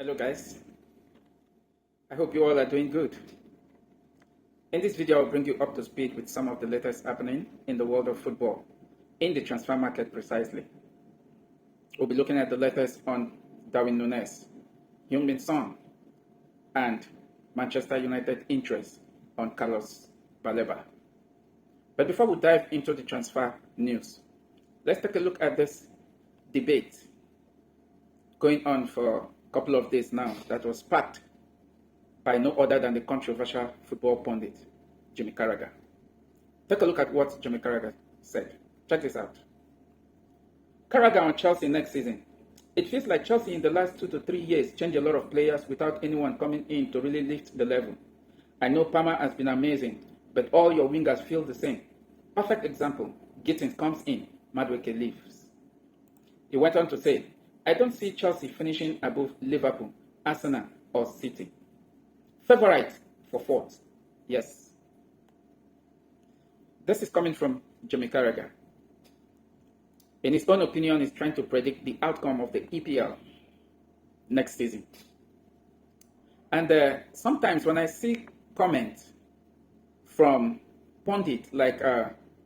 Hello guys, I hope you all are doing good. In this video, I'll bring you up to speed with some of the latest happening in the world of football, in the transfer market precisely. We'll be looking at the latest on Darwin Nunez, Heung and Manchester United interest on Carlos Baleba. But before we dive into the transfer news, let's take a look at this debate going on for a couple of days now that was sparked by no other than the controversial football pundit, Jimmy Carragher. Take a look at what Jimmy Carragher said. Check this out. Carragher on Chelsea next season. It feels like Chelsea in the last 2 to 3 years changed a lot of players without anyone coming in to really lift the level. I know Palmer has been amazing, but all your wingers feel the same. Perfect example, Gittins comes in, Madueke leaves. He went on to say, I don't see Chelsea finishing above Liverpool, Arsenal or City. Favorite for fourth, yes. This is coming from Jimmy Carragher. In his own opinion, he's trying to predict the outcome of the EPL next season. And sometimes when I see comments from pundits like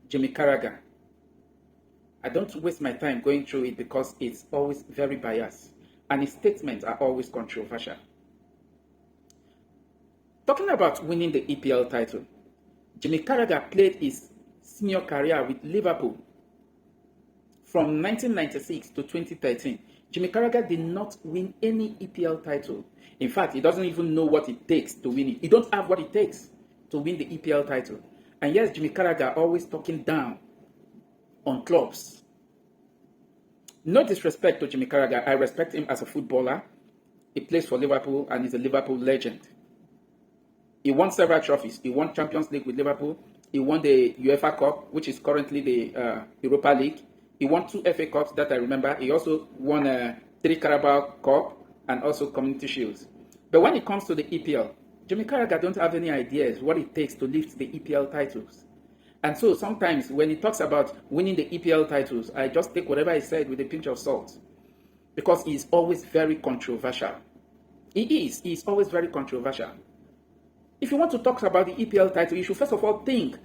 Jimmy Carragher, I don't waste my time going through it because it's always very biased and his statements are always controversial. Talking about winning the EPL title, Jimmy Carragher played his senior career with Liverpool from 1996 to 2013. Jimmy Carragher did not win any EPL title. In fact, he doesn't even know what it takes to win it. He don't have what it takes to win the EPL title. And yes, Jimmy Carragher always talking down on clubs. No disrespect to Jimmy Carragher. I respect him as a footballer. He plays for Liverpool and he's a Liverpool legend. He won several trophies. He won Champions League with Liverpool. He won the UEFA Cup, which is currently the Europa League. He won 2 FA Cups that I remember. He also won 3 Carabao Cup and also Community Shields. But when it comes to the EPL, Jimmy Carragher don't have any ideas what it takes to lift the EPL titles. And so sometimes when he talks about winning the EPL titles, I just take whatever he said with a pinch of salt. Because he's always very controversial. He's always very controversial. If you want to talk about the EPL title, you should first of all think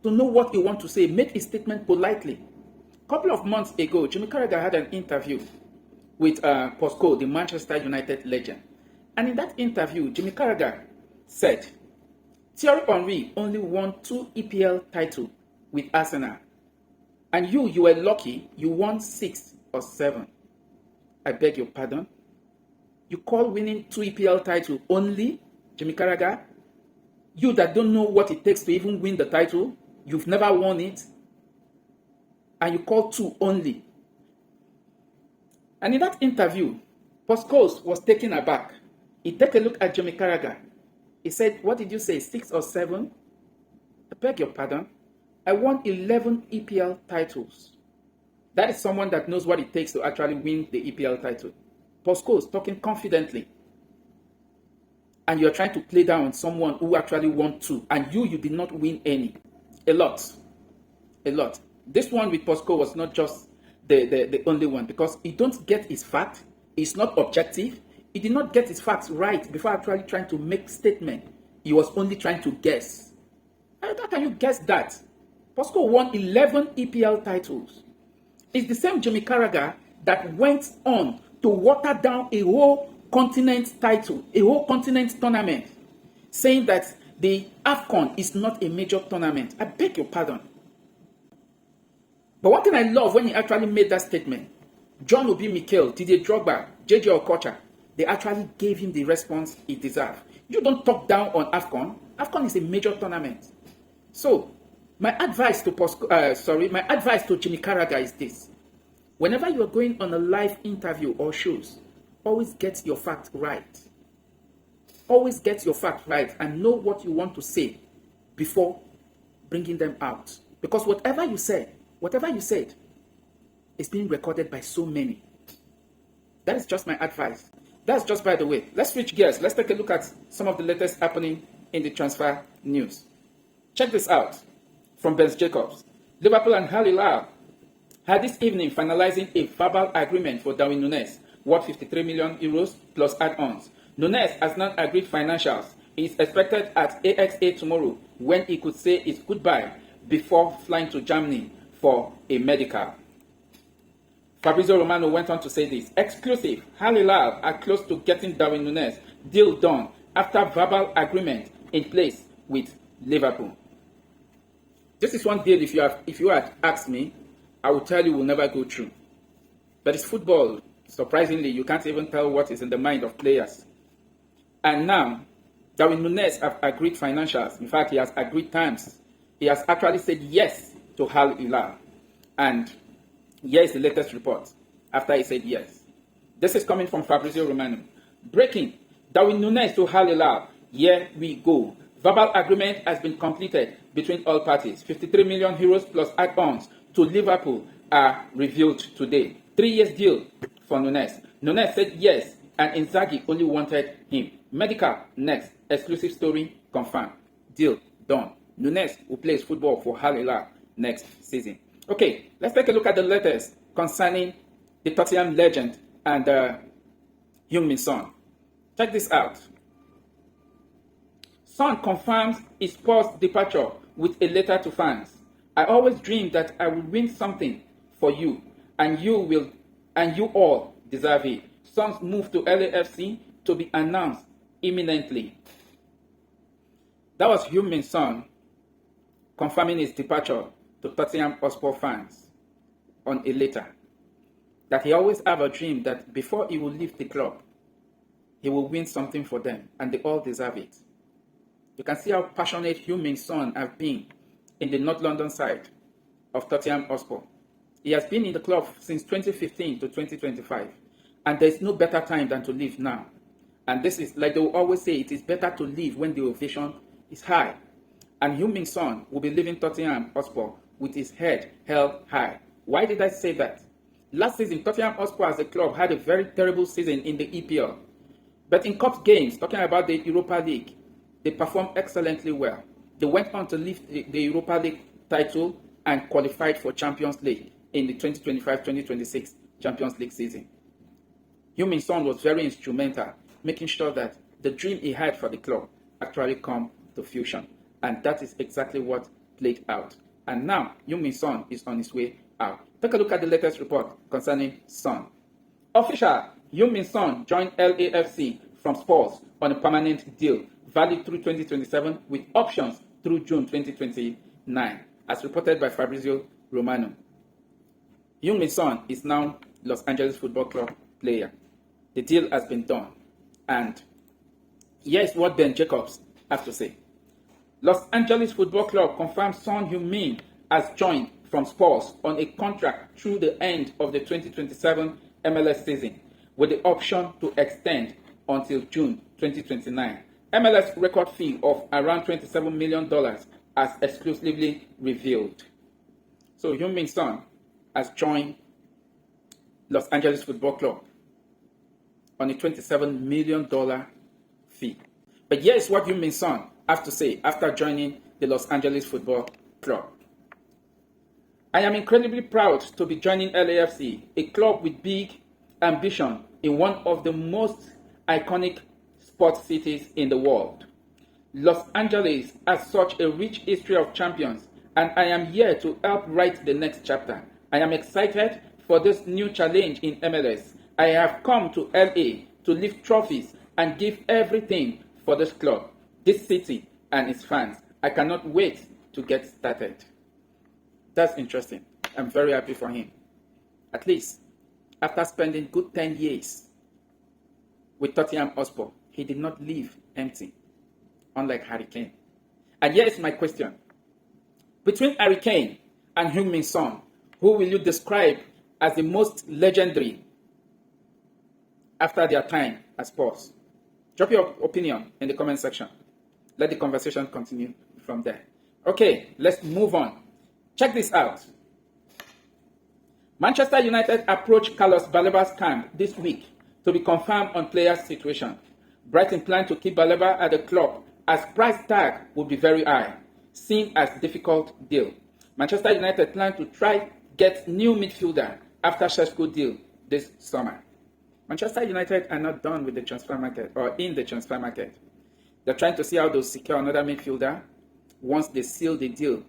to know what you want to say. Make a statement politely. A couple of months ago, Jimmy Carragher had an interview with Posco, the Manchester United legend. And in that interview, Jimmy Carragher said, Thierry Henry only won 2 EPL titles with Arsenal. And you were lucky, you won 6 or 7. I beg your pardon. You call winning 2 EPL titles only, Jimmy Carragher? You that don't know what it takes to even win the title, you've never won it, and you call 2 only. And in that interview, Posco was taken aback. He took a look at Jimmy Carragher. He said, what did you say, 6 or 7? I beg your pardon. I won 11 EPL titles. That is someone that knows what it takes to actually win the EPL title. Posco is talking confidently. And you're trying to play down on someone who actually won 2. And you did not win any. A lot. This one with Posco was not just the only one. Because he don't get his fact. It's not objective. He did not get his facts right before actually trying to make statement. He was only trying to guess. How can you guess that? Posco won 11 EPL titles. It's the same Jimmy Carragher that went on to water down a whole continent title, a whole continent tournament, saying that the AFCON is not a major tournament. I beg your pardon. But one thing I love when he actually made that statement, John Obi Mikel, Didier Drogba, JJ Okocha, they actually gave him the response he deserved. You don't talk down on AFCON. AFCON is a major tournament. So, my advice to Jimmy Carragher is this. Whenever you are going on a live interview or shows, always get your facts right. Always get your facts right and know what you want to say before bringing them out. Because whatever you said is being recorded by so many. That is just my advice. That's just by the way. Let's switch gears. Let's take a look at some of the latest happening in the transfer news. Check this out from Ben Jacobs. Liverpool and Hilal had this evening finalizing a verbal agreement for Darwin Nunez worth 53 million euros plus add-ons. Nunez has not agreed financials. He is expected at AXA tomorrow when he could say his goodbye before flying to Germany for a medical. Fabrizio Romano went on to say this. Exclusive, Hilal are close to getting Darwin Nunez. Deal done after verbal agreement in place with Liverpool. This is one deal, if you had asked me, I would tell you will never go through. But it's football. Surprisingly, you can't even tell what is in the mind of players. And now, Darwin Nunez have agreed financials. In fact, he has agreed terms. He has actually said yes to Hilal. And here is the latest report after he said yes. This is coming from Fabrizio Romano. Breaking. Darwin Nunez to Hilal. Here we go. Verbal agreement has been completed between all parties. 53 million euros plus add-ons to Liverpool are revealed today. 3 years deal for Nunez. Nunez said yes, and Inzaghi only wanted him. Medical next. Exclusive story confirmed. Deal done. Nunez will play his football for Hilal next season. Okay, let's take a look at the latest concerning the Tottenham legend and Heung-min Son. Check this out. Son confirms his Spurs departure with a letter to fans. I always dreamed that I would win something for you, and you all deserve it. Son's move to LAFC to be announced imminently. That was Heung-min Son confirming his departure to Tottenham Hotspur fans on a letter. That he always have a dream that before he will leave the club, he will win something for them, and they all deserve it. You can see how passionate Heung-min Son have been in the North London side of Tottenham Hotspur. He has been in the club since 2015 to 2025, and there is no better time than to leave now. And this is, like they will always say, it is better to leave when the ovation is high. And Heung-min Son will be leaving Tottenham Hotspur with his head held high. Why did I say that? Last season, Tottenham Hotspur as a club had a very terrible season in the EPL. But in cup games, talking about the Europa League, they performed excellently well. They went on to lift the Europa League title and qualified for Champions League in the 2025-2026 Champions League season. Heung-min Son was very instrumental, making sure that the dream he had for the club actually come to fruition. And that is exactly what played out. And now, Heung-min Son is on his way out. Take a look at the latest report concerning Son. Official, Heung-min Son joined LAFC from Spurs on a permanent deal, valid through 2027 with options through June 2029, as reported by Fabrizio Romano. Heung-min Son is now Los Angeles Football Club player. The deal has been done. And here's what Ben Jacobs has to say. Los Angeles Football Club confirms Son Heung-min has joined from Spurs on a contract through the end of the 2027 MLS season, with the option to extend until June 2029. MLS record fee of around $27 million as exclusively revealed. So Heung-min Son has joined Los Angeles Football Club on a $27 million fee. But here's what Heung-min Son has to say after joining the Los Angeles Football Club. I am incredibly proud to be joining LAFC, a club with big ambition in one of the most iconic sports cities in the world. Los Angeles has such a rich history of champions, and I am here to help write the next chapter. I am excited for this new challenge in MLS. I have come to LA to lift trophies and give everything for this club, this city, and its fans. I cannot wait to get started. That's interesting. I'm very happy for him. At least, after spending good 10 years with Tottenham Hotspur, he did not leave empty, unlike Harry Kane. And here is my question. Between Harry Kane and Heung-min Son, who will you describe as the most legendary after their time at Spurs? Drop your opinion in the comment section. Let the conversation continue from there. Okay, let's move on. Check this out. Manchester United approached Carlos Baleba's camp this week to be confirmed on players' situation. Brighton plan to keep Baleba at the club as price tag would be very high, seen as difficult deal. Manchester United plan to try get new midfielder after Šeško deal this summer. Manchester United are not done with the transfer market or in the transfer market. They're trying to see how they'll secure another midfielder once they seal the deal.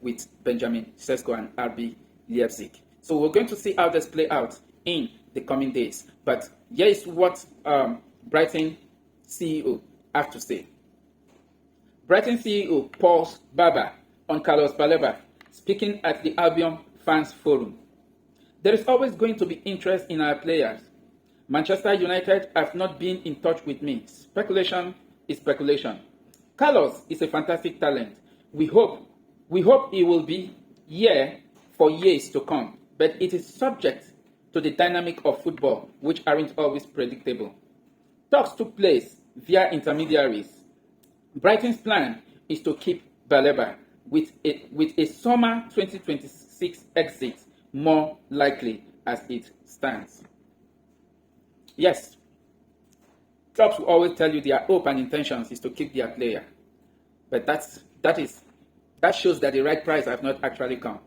With Benjamin Sesko and RB Leipzig. So we're going to see how this play out in the coming days. But here is what Brighton CEO have to say. Brighton CEO Paul Barber on Carlos Baleba speaking at the Albion Fans Forum. There is always going to be interest in our players. Manchester United have not been in touch with me. Speculation is speculation. Carlos is a fantastic talent. We hope he will be here for years to come, but it is subject to the dynamic of football, which aren't always predictable. Talks took place via intermediaries. Brighton's plan is to keep Baleba with a summer 2026 exit more likely as it stands. Yes, clubs will always tell you their hope and intentions is to keep their player, but that shows that the right price have not actually come.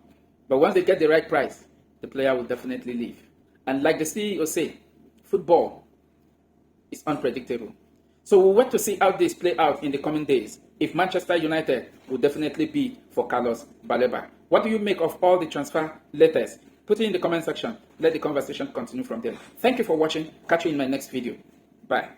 But once they get the right price, the player will definitely leave. And like the CEO say, football is unpredictable. So we'll wait to see how this play out in the coming days. If Manchester United will definitely be for Carlos Baleba. What do you make of all the transfer letters? Put it in the comment section. Let the conversation continue from there. Thank you for watching. Catch you in my next video. Bye.